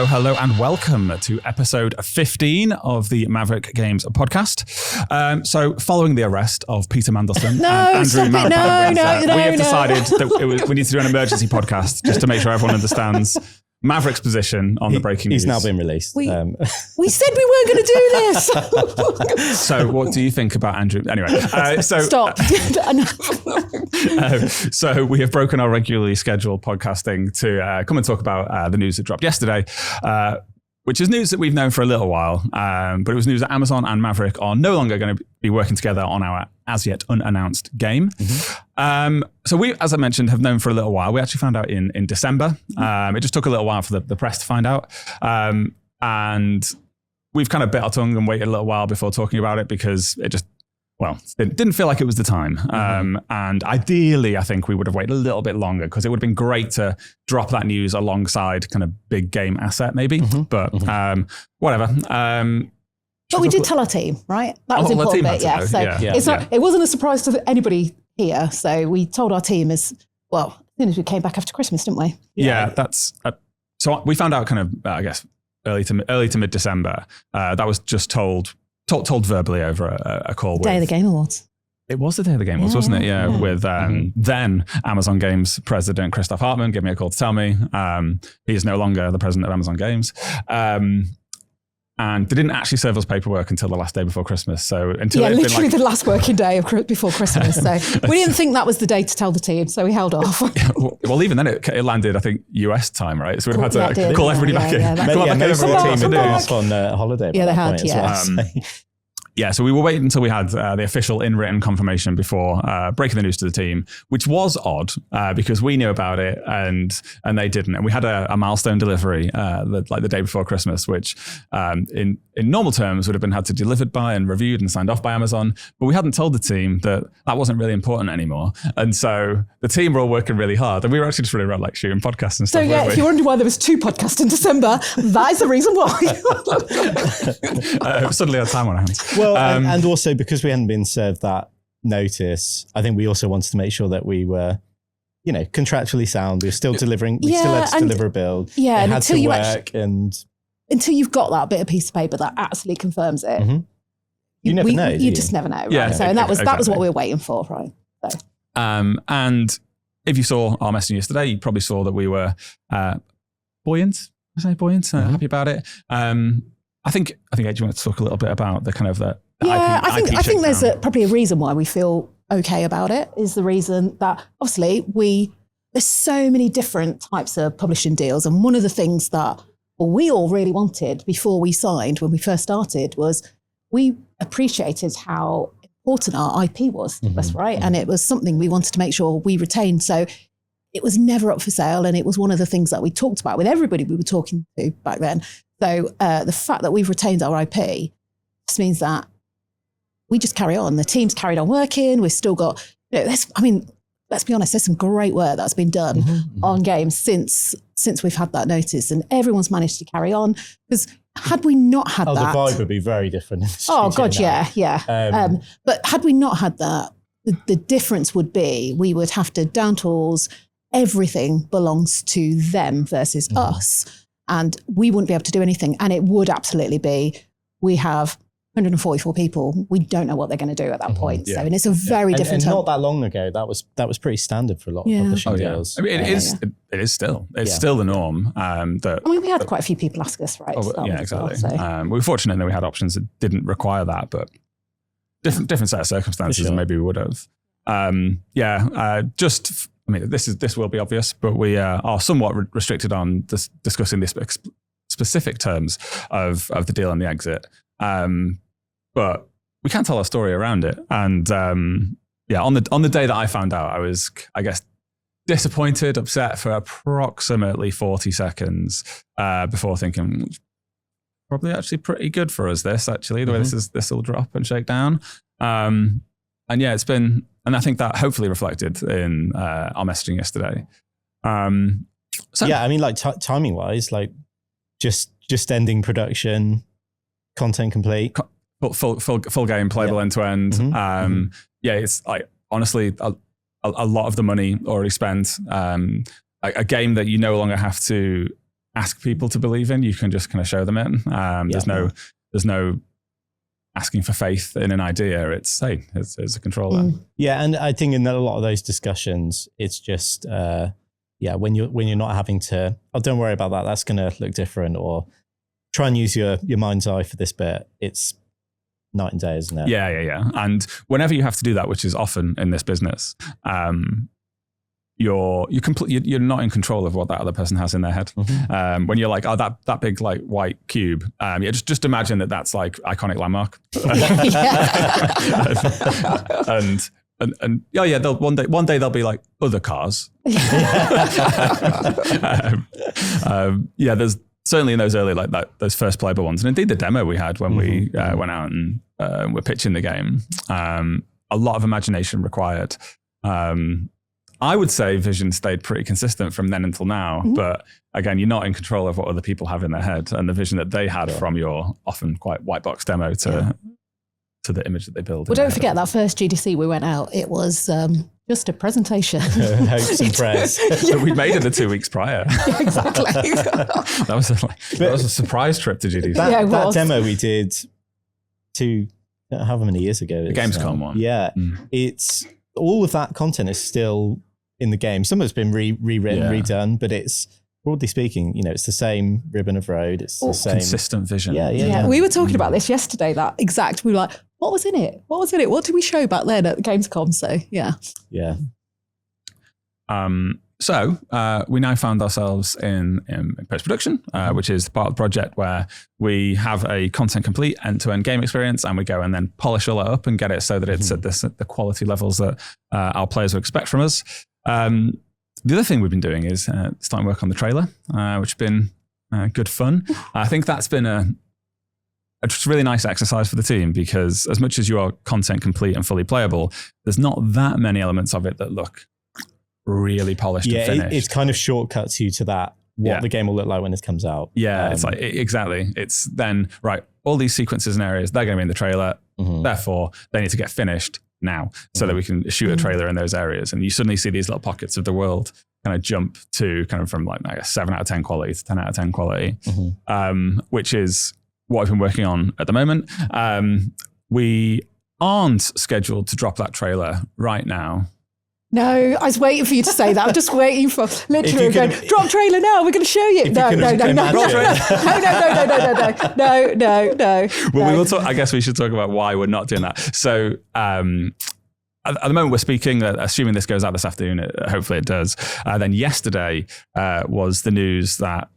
Hello, and welcome to episode 15 of the Maverick Games podcast. So, following the arrest of Peter Mandelson and Andrew Malapad, we have decided that we need to do an emergency podcast just to make sure everyone understands Maverick's position on the breaking news. He's now been released. We said we weren't going to do this. So, what do you think about Andrew? Anyway, Stop. So we have broken our regularly scheduled podcasting to come and talk about the news that dropped yesterday, which is news that we've known for a little while. But it was news that Amazon and Maverick are no longer going to be working together on our as yet unannounced game. Mm-hmm. So we, as I mentioned, have known for a little while. We actually found out in December. It just took a little while for the press to find out. And we've kind of bit our tongue and waited a little while before talking about it because it didn't feel like it was the time. And ideally, I think we would have waited a little bit longer because it would have been great to drop that news alongside kind of big game asset maybe. But whatever. But we did tell our team, right? That was important bit, yeah. So it wasn't a surprise to anybody here. So we told our team as soon as we came back after Christmas, didn't we? Yeah, that's... so we found out kind of, I guess, early to mid-December. That was just told verbally over a call. Day of the Game Awards. It was the Day of the Game Awards, wasn't it? Yeah, with then Amazon Games president Christoph Hartmann gave me a call to tell me he is no longer the president of Amazon Games. And they didn't actually serve us paperwork until the last day before Christmas. So literally the last working day before Christmas. So we didn't think that was the day to tell the team, so we held off. Well, even then it landed, I think, US time, right? So we'd have had to call everybody back in. Most of the team had been on holiday. Yeah, they had. Yeah, so we were waiting until we had the official in-written confirmation before breaking the news to the team, which was odd because we knew about it and they didn't. And we had a milestone delivery like the day before Christmas, which in normal terms would have been had to delivered by and reviewed and signed off by Amazon. But we hadn't told the team that wasn't really important anymore. And so the team were all working really hard. And we were actually just running around like shooting podcasts and stuff. So if you're wondering why there was 2 podcasts in December, that is the reason why. Suddenly had time on our hands. Well, and also because we hadn't been served that notice, I think we also wanted to make sure that we were, contractually sound. We were still delivering. We still had to deliver a build. Yeah, and until you've got that bit of piece of paper that actually confirms it, you never know. You just never know. Right? Yeah, so that was what we were waiting for, right? So. And if you saw our message yesterday, you probably saw that we were buoyant. I say buoyant. Happy about it. I think Ed, you want to talk a little bit about the kind of the I think there's probably a reason why we feel okay about it. Is the reason that obviously there's so many different types of publishing deals, and one of the things that we all really wanted before we signed when we first started was we appreciated how important our IP was to us, right? And it was something we wanted to make sure we retained. So it was never up for sale, and it was one of the things that we talked about with everybody we were talking to back then. So the fact that we've retained our IP just means that we just carry on. The team's carried on working. We've still got, let's be honest, there's some great work that's been done on games since we've had that notice, and everyone's managed to carry on. Because had we not had that... the vibe would be very different. Oh, God, yeah. But had we not had that, the difference would be we would have to down tools, everything belongs to them versus us. And we wouldn't be able to do anything. And it would absolutely be, we have 144 people. We don't know what they're going to do at that point. Yeah. So, and it's a very different time. And not that long ago, that was pretty standard for a lot of publishing deals. I mean, it is still the norm. We had quite a few people ask us, right? Exactly. We were fortunate that we had options that didn't require that, but different set of circumstances than maybe we would have. This will be obvious, but we are somewhat restricted on discussing the specific terms of the deal and the exit. But we can tell our story around it. And on the day that I found out, I was, I guess, disappointed, upset for approximately 40 seconds before thinking, probably actually pretty good for us, this actually, the way this will drop and shake down. It's been... And I think that hopefully reflected in our messaging yesterday. Timing wise, like just ending production, content complete, full game playable end to end. It's like honestly a lot of the money already spent. A game that you no longer have to ask people to believe in. You can just kind of show them it. There's no asking for faith in an idea. It's it's a controller. Yeah, and I think in a lot of those discussions, it's just when you're not having to, oh, don't worry about that, that's going to look different, or try and use your mind's eye for this bit. It's night and day, isn't it? Yeah. And whenever you have to do that, which is often in this business, you're not in control of what that other person has in their head. When you're like, oh, that big like white cube, just imagine that's like iconic landmark. and one day they'll be like other cars. There's certainly in those early those first playable ones, and indeed the demo we had when we went out and were pitching the game. A lot of imagination required. I would say vision stayed pretty consistent from then until now, but again, you're not in control of what other people have in their head, and the vision that they had from your often quite white box demo to the image that they build. Well, don't forget that first GDC we went out, it was just a presentation. Hopes and prayers. So we made it the 2 weeks prior. Yeah, exactly. that was a surprise trip to GDC. That demo we did however many years ago. The Gamescom one. Yeah. It's all of that content is still in the game. Some of it's been rewritten, redone, but it's, broadly speaking, it's the same ribbon of road. It's the same consistent vision. Yeah. We were talking about this yesterday, we were like, what was in it? What did we show back then at the Gamescom? So, yeah. Yeah. So we now found ourselves in post-production, which is part of the project where we have a content complete end-to-end game experience, and we go and then polish all that up and get it so that it's at the quality levels that our players would expect from us. The other thing we've been doing is starting work on the trailer, which has been good fun. I think that's been a just really nice exercise for the team, because as much as you are content complete and fully playable, there's not that many elements of it that look really polished and finished. It's kind of shortcuts you to that, what the game will look like when it comes out. Yeah, it's like, exactly. It's then, right, all these sequences and areas, they're going to be in the trailer. Therefore, they need to get finished now so that we can shoot a trailer in those areas. And you suddenly see these little pockets of the world kind of jump to kind of from like a 7 out of 10 quality to 10 out of 10 quality, which is what I've been working on at the moment. We aren't scheduled to drop that trailer right now. No, I was waiting for you to say that. I'm just waiting for literally going, drop trailer now, we're going to show you. No. Well, we will talk, I guess we should talk about why we're not doing that. So at the moment we're speaking, assuming this goes out this afternoon, hopefully it does. Then yesterday was the news that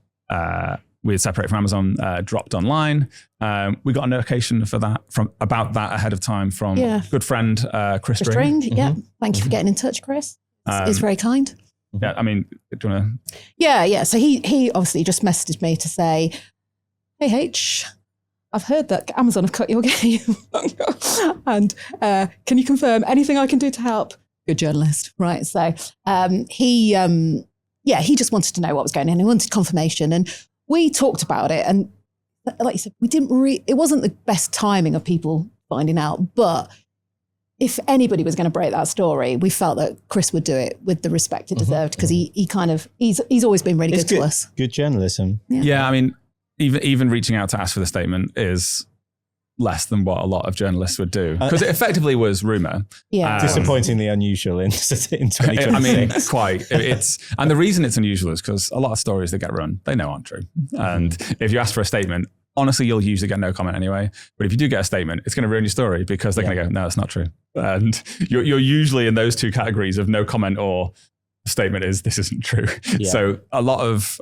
we had separated from Amazon, dropped online. We got a notification for that about that ahead of time from good friend Chris Ring. Yeah, thank you for getting in touch, Chris. It's very kind. Yeah, I mean, do you want to? Yeah. So he obviously just messaged me to say, "Hey H, I've heard that Amazon have cut your game, and can you confirm anything I can do to help?" Good journalist, right? So he just wanted to know what was going on. He wanted confirmation, and we talked about it, and like you said, it wasn't the best timing of people finding out, but if anybody was going to break that story, we felt that Chris would do it with the respect it deserved, because he's always been really good to us. Good journalism. Yeah, I mean, even reaching out to ask for the statement is less than what a lot of journalists would do, because it effectively was rumor. Yeah, disappointingly unusual in 2026. I mean, quite. And the reason it's unusual is because a lot of stories that get run, they know aren't true. And if you ask for a statement, honestly, you'll usually get no comment anyway. But if you do get a statement, it's going to ruin your story, because they're going to go, no, that's not true. And you're usually in those two categories of no comment or statement is this isn't true. Yeah. So a lot of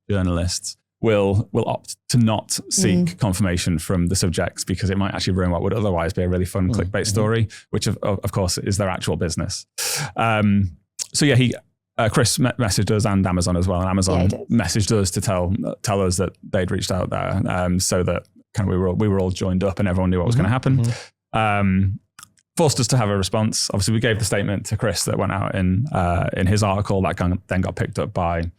journalists will opt to not seek confirmation from the subjects, because it might actually ruin what would otherwise be a really fun clickbait story, which of course is their actual business. Chris messaged us and Amazon as well, and Amazon messaged us to tell us that they'd reached out there, so that kind of we were all joined up and everyone knew what was going to happen. Forced us to have a response. Obviously, we gave the statement to Chris that went out in his article that then got picked up by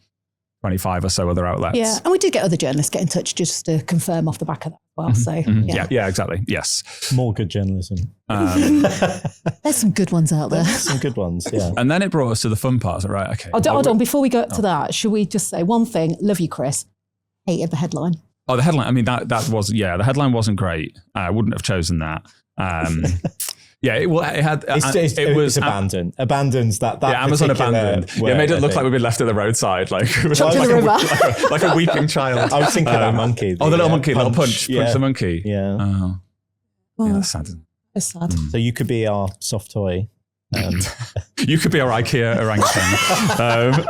25 or so other outlets. Yeah, and we did get other journalists get in touch just to confirm off the back of that. well. So yeah, exactly. Yes. More good journalism. There's some good ones out there. There's some good ones, yeah. And then it brought us to the fun part. So, right, okay. Hold on. Before we go to that, should we just say one thing? Love you, Chris. Hated the headline. Oh, the headline. I mean, that was, the headline wasn't great. I wouldn't have chosen that. It had. It was abandoned. Abandons that. Amazon abandoned. Word, it made it look like we'd been left at the roadside, like like a weeping child. I was thinking of that monkey. The little monkey, little punch the monkey. Yeah. Oh, that's sad. It's sad. So you could be our soft toy. You could be our IKEA orangutan.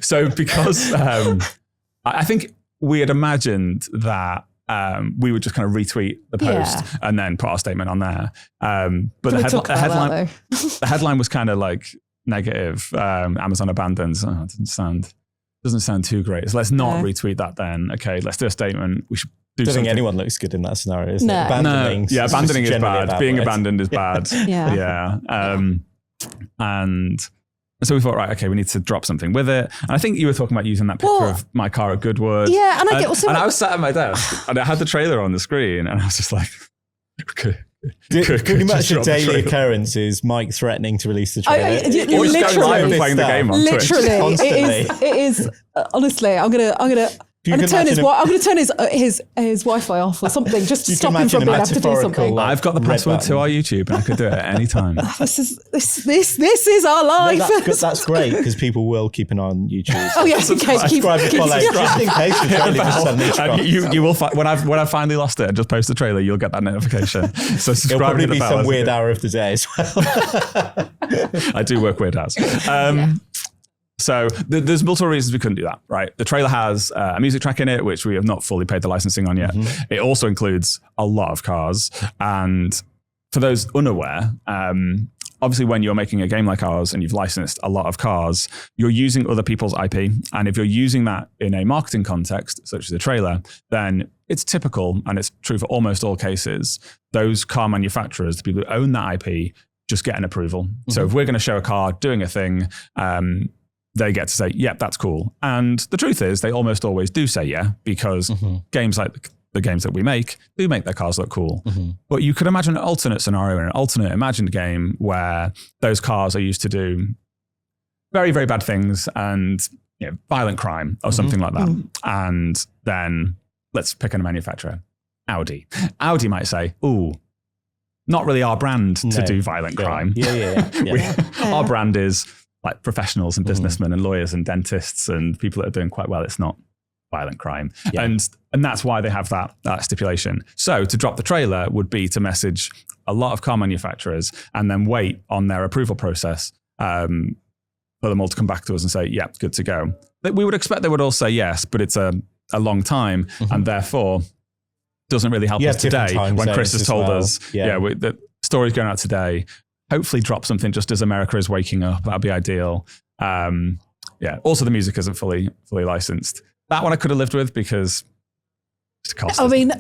So because I think we had imagined that we would just kind of retweet the post and then put our statement on there. But the headline was kind of like negative. Amazon abandons. Oh, it doesn't sound too great. So let's not retweet that then. Okay, let's do a statement. We should do something. I don't think anyone looks good in that scenario. Is no. Abandoning is bad. Being abandoned is bad. Yeah. And so we thought, right, okay, we need to drop something with it. And I think you were talking about using that picture of my car at Goodwood. Yeah, and I was sat at my desk and I had the trailer on the screen and I was just like, pretty much a daily occurrence is Mike threatening to release the trailer. He was going live and playing the game on Twitch. Literally, it is. Honestly, I'm gonna turn his Wi-Fi off or something just to stop him from being able to do something. I've got the password to our YouTube and I could do it at any time. This is our life. No, that's great because people will keep an eye on YouTube. Oh yes, in case subscribe and follow, just in case the trailer just suddenly drops. You will when I've finally lost it and just post the trailer, you'll get that notification. So subscribe. It'll probably be some weird hour of the day as well. I do work weird hours. So there's multiple reasons we couldn't do that, right? The trailer has a music track in it, which we have not fully paid the licensing on yet. Mm-hmm. It also includes a lot of cars. And for those unaware, obviously when you're making a game like ours and you've licensed a lot of cars, you're using other people's IP. And if you're using that in a marketing context, such as a trailer, then it's typical, and it's true for almost all cases, those car manufacturers, the people who own that IP, just get an approval. Mm-hmm. So if we're going to show a car doing a thing, they get to say, yeah, that's cool. And the truth is they almost always do say yeah, because games like the games that we make do make their cars look cool. Mm-hmm. But you could imagine an alternate scenario in an alternate imagined game where those cars are used to do very, very bad things and violent crime or something like that. And then let's pick a manufacturer, Audi. Audi might say, ooh, not really our brand to do violent crime. Our brand is like professionals and businessmen and lawyers and dentists and people that are doing quite well. It's not violent crime. Yeah. And that's why they have that stipulation. So to drop the trailer would be to message a lot of car manufacturers and then wait on their approval process for them all to come back to us and say, yeah, good to go. We would expect they would all say yes, but it's a long time and therefore doesn't really help us today when Chris has told us, the story's going out today. Hopefully drop something just as America is waking up. That'd be ideal. Also the music isn't fully licensed. That one I could have lived with because it's cost. I mean,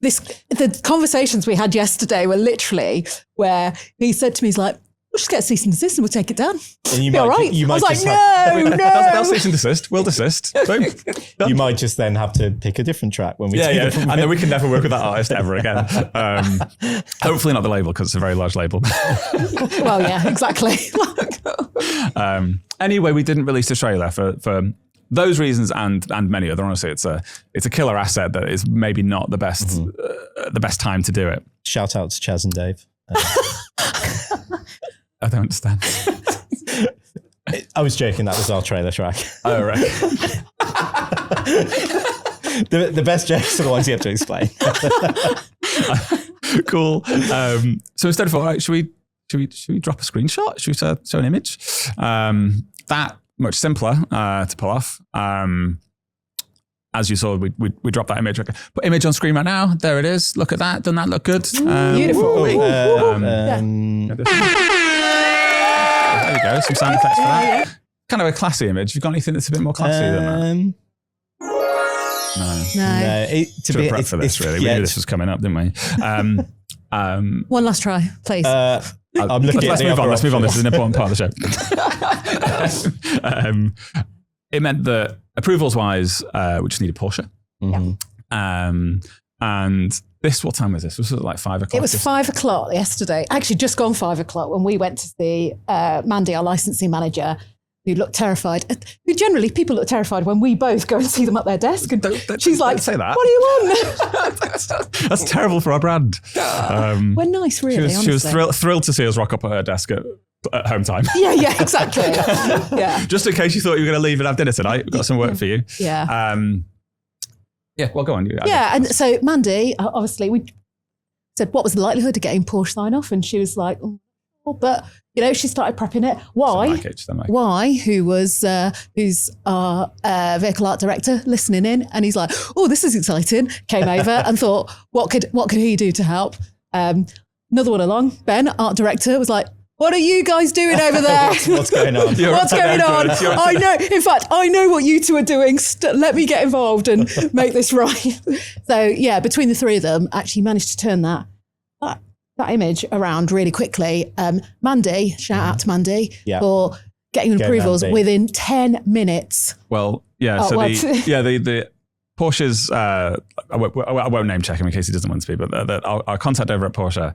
the conversations we had yesterday were literally where he said to me, he's like, we'll just get a cease and desist and we'll take it down. And you might, all right. I was like, no. They'll cease and desist. We'll desist. You might just then have to pick a different track when we and then we can never work with that artist ever again. Hopefully not the label because it's a very large label. Well, yeah, exactly. Anyway, we didn't release the trailer for those reasons and many other. Honestly, it's a killer asset that is maybe not the best time to do it. Shout out to Chaz and Dave. I don't understand. I was joking. That was our trailer track. Oh, right. The best jokes are the ones you have to explain. Cool. So instead of, all right, should we drop a screenshot? Should we show an image? That much simpler to pull off. As you saw, we dropped that image. Okay. Put image on screen right now. There it is. Look at that. Doesn't that look good? Beautiful. There we go. Some sound effects for that. Kind of a classy image. You've got anything that's a bit more classy than that? No. Should have prepped for this, really. We knew this was coming up, didn't we? One last try, please. Let's move on. Let's move on. This is an important part of the show. It meant that approvals wise, we just needed Porsche. And this, what time was this? Was it like 5 o'clock? It was 5 o'clock yesterday. Actually, just gone 5 o'clock when we went to see Mandy, our licensing manager, who looked terrified. Who generally, people look terrified when we both go and see them at their desk. And she's like, say that. What do you want? That's terrible for our brand. We're nice, really, She was thrilled to see us rock up at her desk at home time. Yeah, exactly. Yeah. Just in case you thought you were going to leave and have dinner tonight, we've got some work for you. Yeah. Yeah, well, go on. And so Mandy, obviously, we said, what was the likelihood of getting Porsche sign-off? And she was like, oh, but, she started prepping it. Why? Why? Who's our vehicle art director listening in? And he's like, oh, this is exciting. Came over and thought, what could he do to help? Another one along, Ben, art director, was like, what are you guys doing over there? What's going on? What's going on? I know. In fact, I know what you two are doing. Let me get involved and make this right. So yeah, between the three of them, actually managed to turn that image around really quickly. Mandy, shout out to Mandy for getting approvals within 10 minutes. Well, yeah. The Porsche's, I won't name check him in case he doesn't want to be, but our contact over at Porsche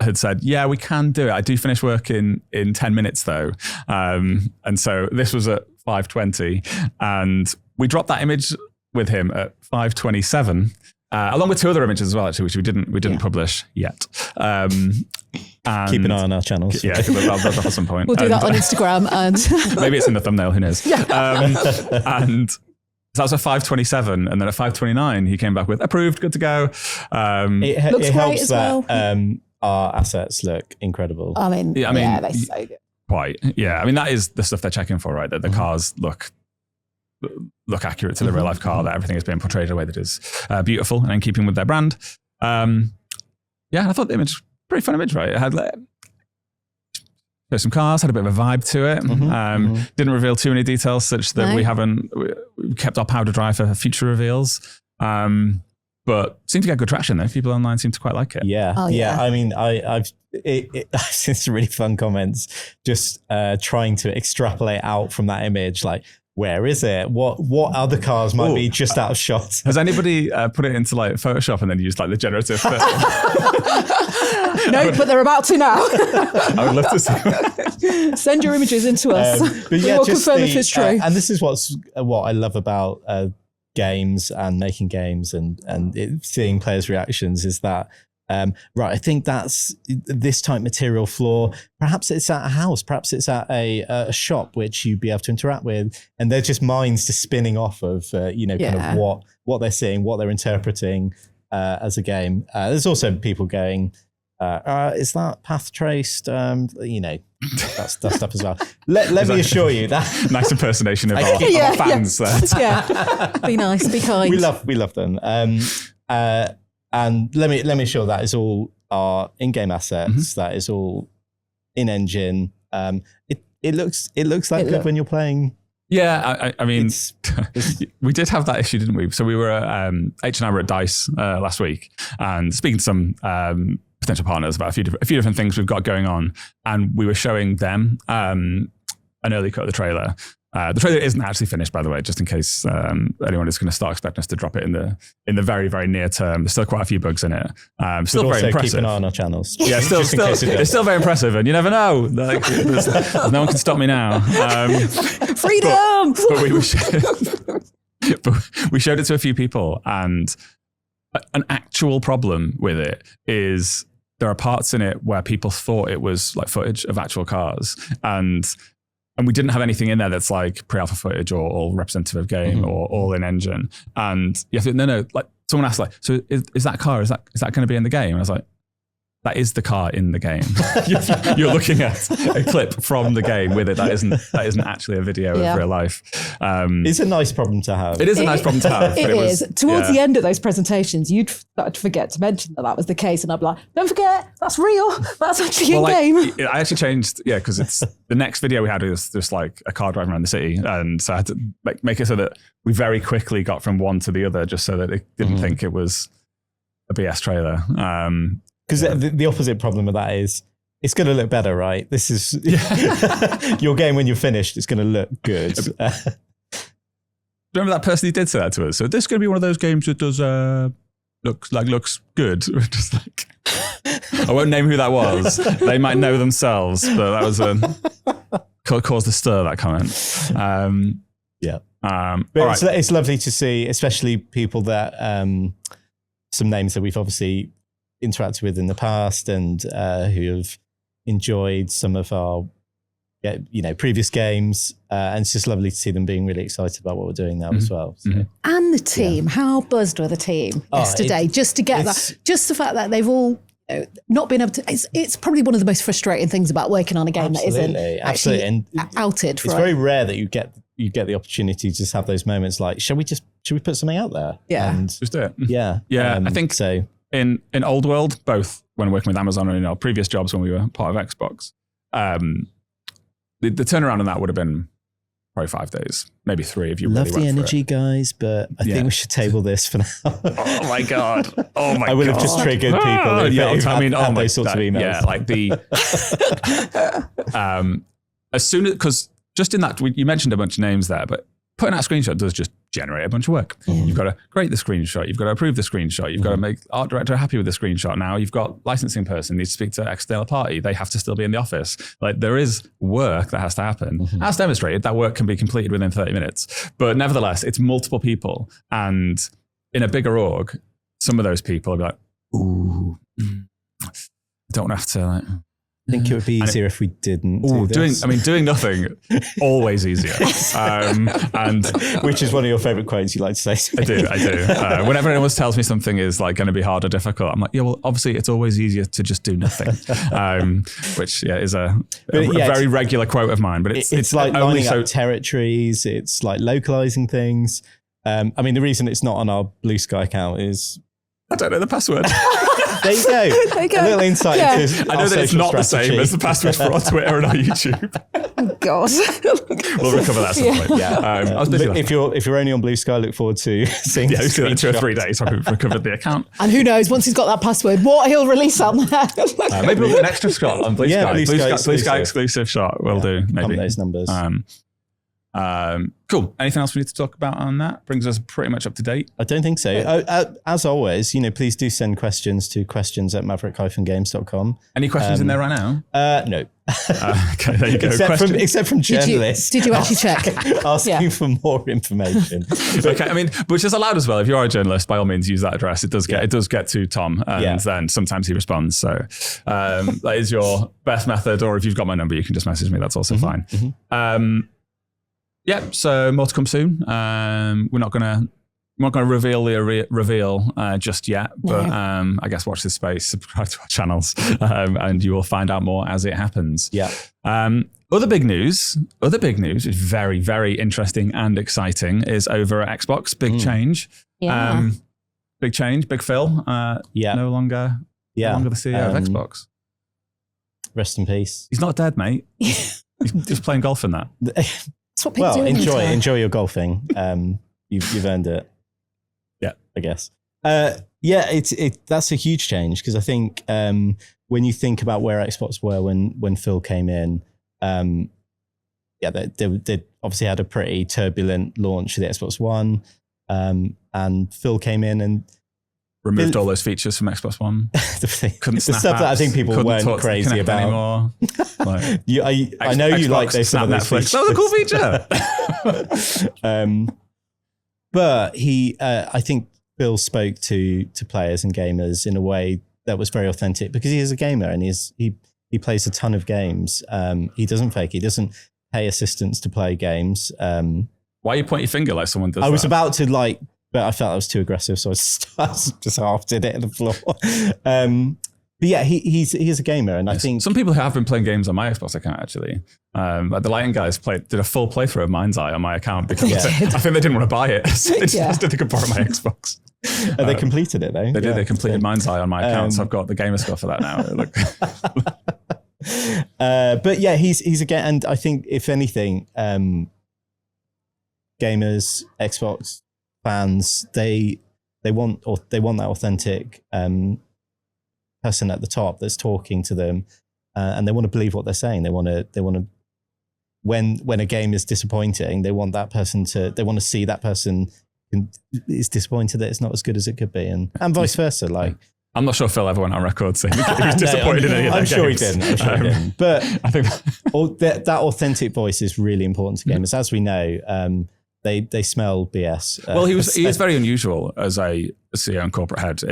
had said, yeah, we can do it. I do finish work in 10 minutes though. And so this was at 5:20 and we dropped that image with him at 5:27, along with 2 other images as well, actually, which we didn't publish yet. And keep an eye on our channels. Yeah, I'll drop at some point. We'll do that on Instagram and maybe it's in the thumbnail, who knows? Yeah. And so that was at 5:27, and then at 5:29 he came back with approved, good to go. Looks it great helps as that well. Our assets look incredible. I mean, they're so good. Quite, yeah. I mean, that is the stuff they're checking for, right? That the cars look accurate to the real life car. That everything is being portrayed in a way that is beautiful and in keeping with their brand. I thought the image, pretty fun image, right? It had some cars, had a bit of a vibe to it. Didn't reveal too many details, such that we kept our powder dry for future reveals. But seemed to get good traction though. People online seem to quite like it. Yeah. I mean, I've seen some really fun comments just trying to extrapolate out from that image, like, where is it? What other cars might be just out of shot? Has anybody put it into like Photoshop and then used like the generative? No, but they're about to now. I would love to see. Send your images into us. We will confirm if it's true. And this is what I love about games and making games and seeing players' reactions is that I think that's this type material floor. Perhaps it's at a house, perhaps it's at a shop which you'd be able to interact with, and they're just minds just spinning off of kind of what they're seeing, what they're interpreting as a game. There's also people going, is that path traced? That's stuff as well. Let me assure you that nice impersonation of our fans. Yeah, be nice, be kind. We love them. And let me assure that is all our in-game assets. That is all in engine. It looks like good when you're playing. Yeah, I mean, we did have that issue, didn't we? So we were at, H and I were at DICE last week and speaking to some potential partners about a few different things we've got going on, and we were showing them an early cut of the trailer. The trailer isn't actually finished, by the way, just in case anyone is going to start expecting us to drop it in the very, very near term. There's still quite a few bugs in it. Still very impressive. Keep an eye on our channels. Yeah, it's still very impressive, and you never know. Like, no one can stop me now. Freedom! But we showed it to a few people, and an actual problem with it is there are parts in it where people thought it was like footage of actual cars, and we didn't have anything in there that's like pre-alpha footage or all representative of game or all in engine. And you have to, no, like someone asked like, so is that car, is that going to be in the game? And I was like, that is the car in the game. You're looking at a clip from the game with it. That isn't actually a video of real life. It's a nice problem to have. It is a nice problem to have. It is. Towards the end of those presentations, you'd start to forget to mention that was the case. And I'd be like, don't forget, that's real. That's actually in game. I actually changed, because it's the next video we had was just like a car driving around the city. And so I had to make it so that we very quickly got from one to the other, just so that it didn't think it was a BS trailer. Because the opposite problem of that is it's going to look better, right? This is your game when you're finished. It's going to look good. remember that person who did say that to us? So this is going to be one of those games that does looks good. We're just like, I won't name who that was. They might know themselves, but that was caused a stir, that comment. But it's lovely to see, especially people that some names that we've obviously interacted with in the past and who have enjoyed some of our previous games, and it's just lovely to see them being really excited about what we're doing now as well. So. And the team, how buzzed were the team yesterday? Just to get that, just the fact that they've all not been able to. It's probably one of the most frustrating things about working on a game that isn't actually and outed. It's very rare that you get the opportunity to just have those moments like, should we put something out there? Yeah, and just do it. Yeah, I think so. In Old World, both when working with Amazon and in our previous jobs when we were part of Xbox, the turnaround on that would have been probably 5 days, maybe 3 if you love really went the energy, guys. But I think we should table this for now. Oh my god! Oh my god! I would have just triggered people. Had those sorts of emails. Yeah, like the as soon as, because just in that you mentioned a bunch of names there, but putting out a screenshot does just generate a bunch of work. You've got to create the screenshot. You've got to approve the screenshot. You've got to make art director happy with the screenshot. Now you've got licensing person needs to speak to external party. They have to still be in the office. Like there is work that has to happen. As demonstrated, that work can be completed within 30 minutes. But nevertheless, it's multiple people. And in a bigger org, some of those people will be like, ooh, I don't have to like... I think it would be easier if we didn't do this. Doing nothing, always easier. And which is one of your favorite quotes you like to say. I do. Whenever anyone tells me something is like going to be hard or difficult, I'm like, yeah, well, obviously it's always easier to just do nothing. Which is a very regular quote of mine. But it's like lining up territories. It's like localizing things. The reason it's not on our Blue Sky account is I don't know the password. There you go. A little insight into I know that it's not the same as the password for our Twitter and our YouTube. Oh God. We'll recover that at some point. Yeah. I was busy if you're only on Blue Sky, look forward to seeing. Yeah, we'll see that in 2 or 3 days. I've recovered the account. And who knows? Once he's got that password, what he'll release on there. Maybe we'll do an extra shot on Blue Sky. Blue Sky exclusive shot. We'll do maybe those numbers. Cool. Anything else we need to talk about on that? Brings us pretty much up to date. I don't think so. As always, please do send questions to questions@maverick-games.com. Any questions in there right now? No. Okay, there you go. Except from journalists. Did you actually check? Asking for more information. Okay, which is allowed as well. If you are a journalist, by all means, use that address. It does get to Tom, and then sometimes he responds. So that is your best method. Or if you've got my number, you can just message me. That's also fine. So more to come soon. We're not gonna reveal the reveal just yet, but I guess watch this space, subscribe to our channels, and you will find out more as it happens. Yeah. Other big news, which is very, very interesting and exciting, is over at Xbox. Big change. Yeah. Big change. Big Phil. No longer the CEO of Xbox. Rest in peace. He's not dead, mate. He's just playing golf in that. That's what people do. Enjoy your golfing. You've earned it. Yeah, I guess. That's a huge change because I think when you think about where Xbox were when Phil came in, they obviously had a pretty turbulent launch of the Xbox One, and Phil came in and removed all those features from Xbox One. Couldn't snap stuff apps, that I think people weren't crazy about anymore. Like, I know you like those some of those features. That was a cool feature. But I think Phil spoke to players and gamers in a way that was very authentic because he is a gamer and he plays a ton of games. He doesn't fake. He doesn't pay assistants to play games. Why you point your finger like someone does? I was about to but I felt I was too aggressive, so I just half did it on the floor. But yeah, he's a gamer, and I think some people have been playing games on my Xbox account actually. Like the Lighting guys did a full playthrough of Mind's Eye on my account because I think they didn't want to buy it. So they just did they could borrow my Xbox. They completed it though. They did. They completed Mind's Eye on my account, so I've got the gamer score for that now. But yeah, he's again, and I think if anything, gamers, Xbox fans, they want that authentic person at the top that's talking to them, and they want to believe what they're saying. They want to when a game is disappointing, they want to see that person is disappointed that it's not as good as it could be, and vice versa. Like, I'm not sure Phil ever went on record saying he was disappointed in any of their games. I'm sure he didn't. But I think that authentic voice is really important to gamers. As we know, they smell BS. Well, he is very unusual as a CEO and corporate head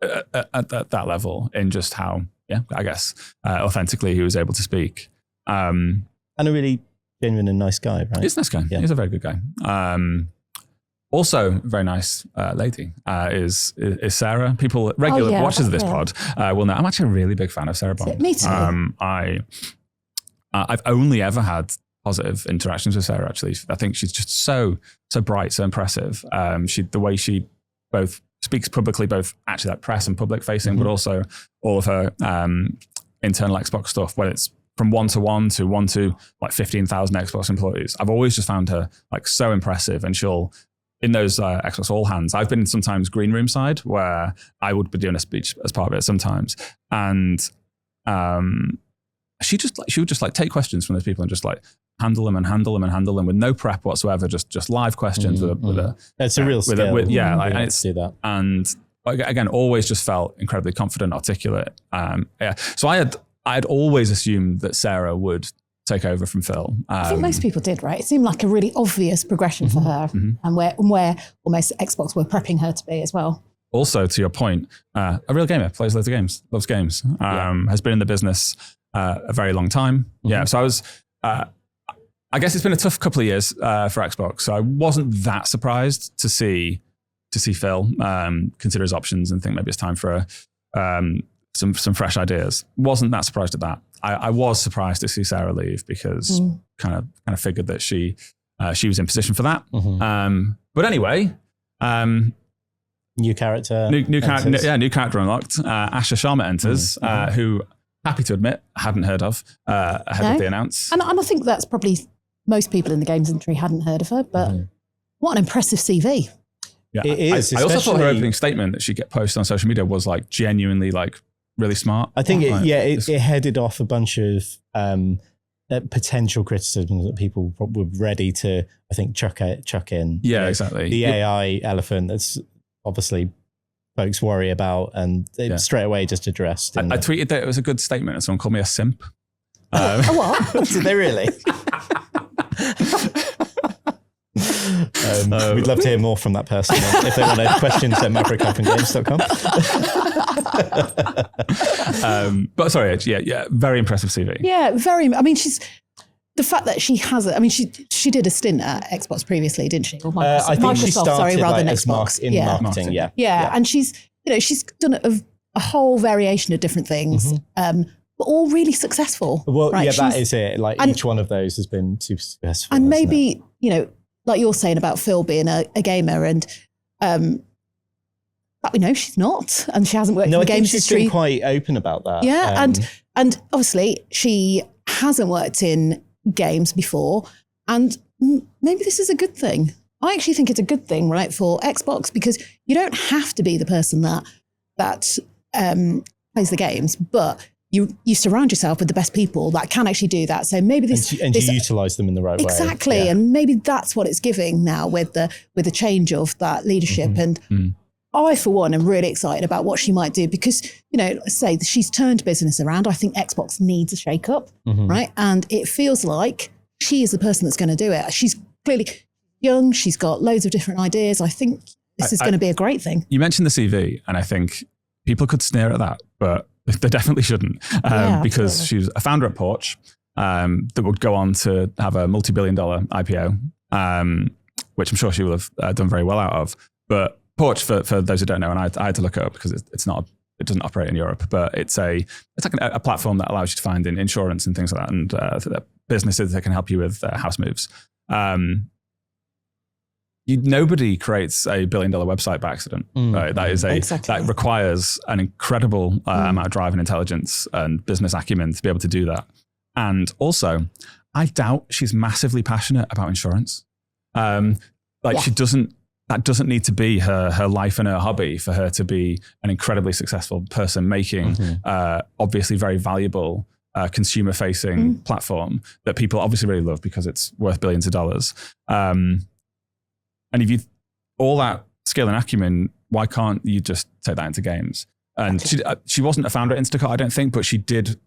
at that level, in just how, I guess, authentically he was able to speak. And a really genuine and nice guy, right? He's a nice guy. Yeah. He's a very good guy. Also, very nice lady is Sarah. People, regular watchers of this pod will know I'm actually a really big fan of Sarah Bond. Me too. I've only ever had positive interactions with Sarah, actually. I think she's just so bright, so impressive. The way she both speaks publicly, both actually like press and public facing, but also all of her internal Xbox stuff, whether it's from one-to-one to one to like 15,000 Xbox employees. I've always just found her like so impressive, and she'll, in those Xbox All Hands, I've been sometimes green room side where I would be doing a speech as part of it sometimes. And she would just like take questions from those people and just like handle them with no prep whatsoever, just live questions with a it's a real skill. And it's do that. And again, always just felt incredibly confident, articulate. So I had always assumed that Sarah would take over from Phil. I think most people did, right? It seemed like a really obvious progression for her, and where almost Xbox were prepping her to be as well. Also, to your point, a real gamer, plays loads of games, loves games, has been in the business a very long time. Yeah, so I was, I guess it's been a tough couple of years for Xbox, so I wasn't that surprised to see Phil consider his options and think maybe it's time for some fresh ideas. Wasn't that surprised at that. I was surprised to see Sarah leave, because kind of figured that she was in position for that. But anyway, new character, new character unlocked. Asha Sharma enters, who, happy to admit, I hadn't heard of ahead of the announce. And I think that's probably most people in the games industry hadn't heard of her. But what an impressive CV! Yeah, it is. I also thought her opening statement that she get posted on social media was like genuinely like really smart. I think it headed off a bunch of potential criticisms that people were ready to, I think, chuck in. Yeah, exactly. The AI elephant that's obviously folks worry about, and they straight away just addressed. I tweeted that it was a good statement, and someone called me a simp. A what? Did they really? We'd love to hear more from that person. If they want to questions at maverick-games.com. But sorry, very impressive CV. Yeah, very. I mean, the fact that she has it. I mean, she did a stint at Xbox previously, didn't she? Or Microsoft, I think she started rather than as Xbox. Marketing. Yeah, and she's done a whole variation of different things. But all really successful. Well, right? That is it. Like, each one of those has been super successful. And maybe, like you're saying about Phil being a gamer, and but we know she's not, and she hasn't worked in the games industry. She's been quite open about that. Yeah, and obviously she hasn't worked in games before, and maybe this is a good thing. I actually think it's a good thing, right, for Xbox, because you don't have to be the person that plays the games, but you surround yourself with the best people that can actually do that. So maybe this you utilize them in the right way. Exactly, and maybe that's what it's giving now with the change of that leadership. And I, for one, am really excited about what she might do, because say she's turned business around. I think Xbox needs a shake-up, right? And it feels like she is the person that's going to do it. She's clearly young. She's got loads of different ideas. I think this is going to be a great thing. You mentioned the CV, and I think people could sneer at that, but they definitely shouldn't, because she's a founder at Porch that would go on to have a multi-billion-dollar IPO, which I'm sure she will have done very well out of. But Porch, for those who don't know, and I had to look it up because it doesn't operate in Europe, but it's like a platform that allows you to find in insurance and things like that, and businesses that can help you with house moves. Nobody creates a $1 billion website by accident. Right? That is that requires an incredible amount of drive and intelligence and business acumen to be able to do that. And also, I doubt she's massively passionate about insurance. That doesn't need to be her life and her hobby for her to be an incredibly successful person making obviously very valuable consumer-facing platform that people obviously really love because it's worth billions of dollars. And if you all that skill and acumen, why can't you just take that into games? And she wasn't a founder at Instacart, I don't think, but she did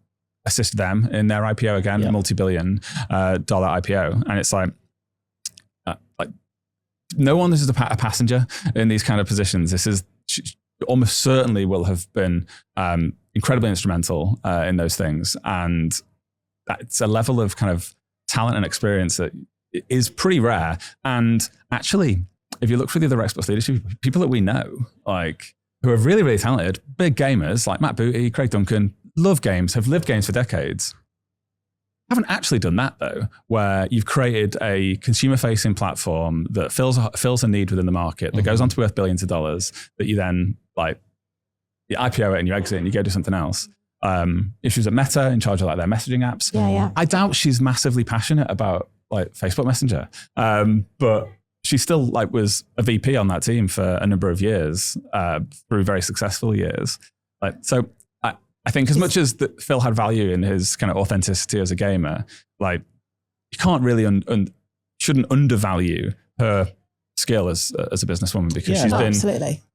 assist them in their IPO again, a multi-billion dollar IPO. And it's like no one is a passenger in these kind of positions. She almost certainly will have been incredibly instrumental in those things. And it's a level of kind of talent and experience that is pretty rare. And actually, if you look through the other Xbox leadership, people that we know, like who are really, really talented, big gamers like Matt Booty, Craig Duncan, love games, have lived games for decades. Haven't actually done that though, where you've created a consumer-facing platform that fills a need within the market, that goes on to worth billions of dollars, that you then like you IPO it and you exit and you go do something else. If she was at Meta in charge of like their messaging apps, I doubt she's massively passionate about like Facebook Messenger, but she still like was a VP on that team for a number of years, through very successful years. Like so. I think as much as Phil had value in his kind of authenticity as a gamer, like you can't really shouldn't undervalue her skill as a businesswoman, because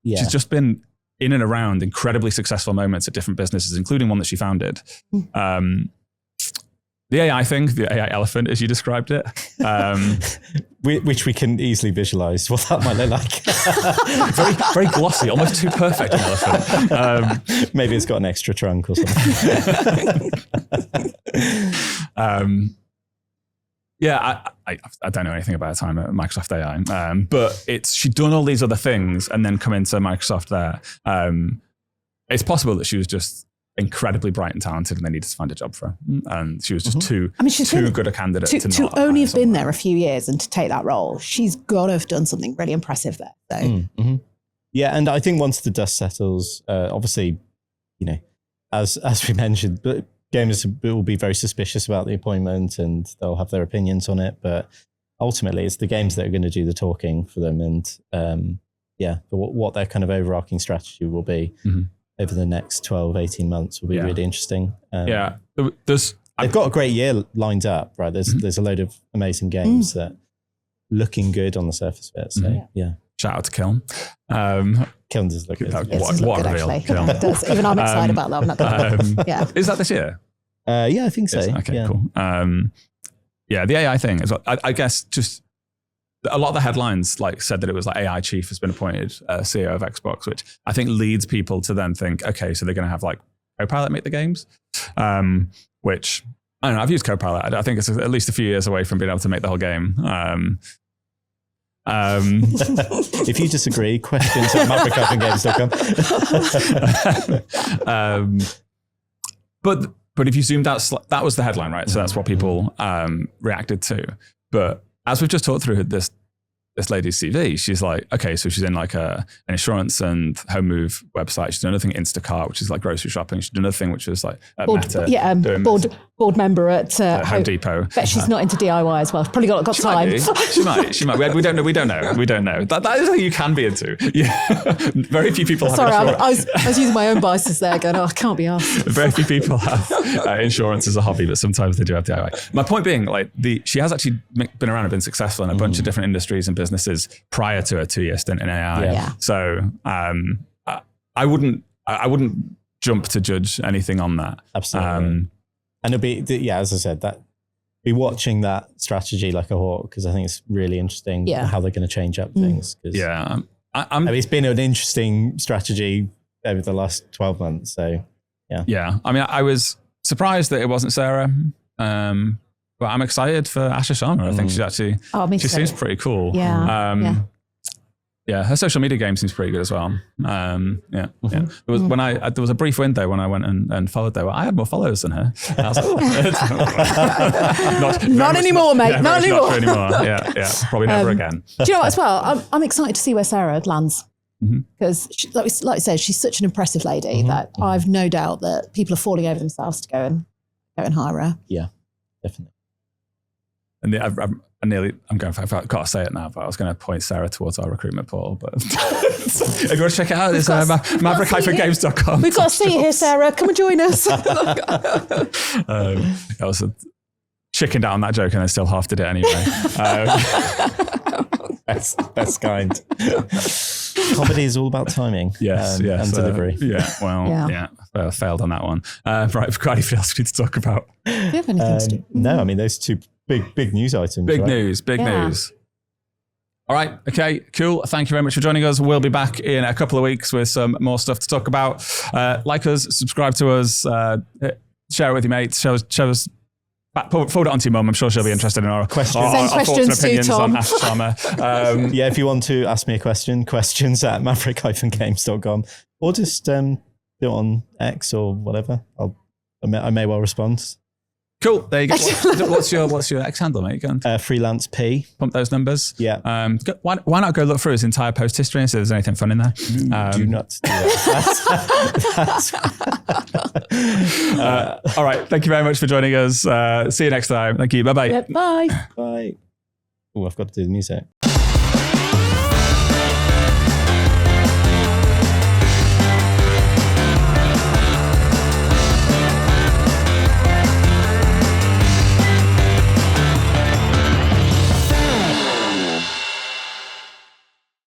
she's just been in and around incredibly successful moments at different businesses, including one that she founded. The AI thing, the AI elephant, as you described it. Which we can easily visualize what that might look like. very, very glossy, almost too perfect an elephant. Maybe it's got an extra trunk or something. I don't know anything about her time at Microsoft AI, but she'd done all these other things and then come into Microsoft there. It's possible that she was just incredibly bright and talented and they needed to find a job for her. And she was just too good a candidate to only have been there a few years and to take that role. She's got to have done something really impressive there. So. Yeah, and I think once the dust settles, obviously, you know, as we mentioned, but gamers will be very suspicious about the appointment and they'll have their opinions on it. But ultimately, it's the games that are going to do the talking for them. And what their kind of overarching strategy will be over the next 12, 18 months will be really interesting. They've got a great year lined up, right? There's a load of amazing games that looking good on the surface of it. So shout out to Kiln. Kiln does look good. What a reveal. It does. Even I'm excited about that. I'm not going to. Is that this year? I think so. Okay, cool. The AI thing as well. I guess just a lot of the headlines like said that it was like AI chief has been appointed CEO of Xbox, which I think leads people to then think, okay, so they're going to have like Copilot make the games, which I don't know. I've used Copilot. I think it's at least a few years away from being able to make the whole game. If you disagree, questions at maverick-games.com. But if you zoomed out, that was the headline, right? So that's what people reacted to. But as we've just talked through this lady's CV, she's like, okay, so she's in like an insurance and home move website. She's done another thing, Instacart, which is like grocery shopping. She's done another thing, which was like at Meta. Board member at Home Depot. Bet she's not into DIY as well. Probably got time. She might. We don't know. That is something you can be into. Yeah. Very few people have. Sorry, I was using my own biases there going, I can't be asked. Very few people have insurance as a hobby, but sometimes they do have DIY. My point being, like, she has actually been around and been successful in a bunch of different industries and businesses prior to a 2-year stint in AI. Yeah. So I wouldn't jump to judge anything on that. Absolutely. And it'll be, as I said, that be watching that strategy like a hawk, because I think it's really interesting how they're going to change up things. Yeah. I mean, it's been an interesting strategy over the last 12 months. So, yeah. Yeah. I mean, I was surprised that it wasn't Sarah, but I'm excited for Asha Sharma. I think she's actually, she seems pretty cool. Yeah, her social media game seems pretty good as well. There was there was a brief window when I went and followed her. I had more followers than her. I was like, not anymore, mate. Not anymore. Not anymore. Yeah. Probably never again. Do you know what? As well, I'm excited to see where Sarah lands, because, like I said, she's such an impressive lady that I've no doubt that people are falling over themselves to go and hire her. Yeah, definitely. And I'm going for, I've got to say it now, but I was going to point Sarah towards our recruitment portal. But if you want to check it out, it's maverick-games.com. We've got a seat here, Sarah. Come and join us. I was chickened out on that joke and I still half did it anyway. Best kind. Comedy is all about timing. Yes, and delivery. Failed on that one. Right, we've got anything else we need to talk about? Do you have anything to do? No, I mean, those two big news items. Big right? news. All right. Okay, cool. Thank you very much for joining us. We'll be back in a couple of weeks with some more stuff to talk about. Like us, subscribe to us, share it with your mates, show us. Forward it on to your mum. I'm sure she'll be interested in our questions. Send questions to Tom. On Ask Charmer. Yeah, if you want to ask me a question, questions@maverick-games.com, or just do it on X or whatever. I may well respond. Cool. There you go. What's your X handle, mate? Go on. Freelance P. Pump those numbers. Yeah. Why not go look through his entire post history and see if there's anything fun in there? Do not do that. All right. Thank you very much for joining us. See you next time. Thank you. Bye-bye. Yeah, bye. Bye. Oh, I've got to do the music.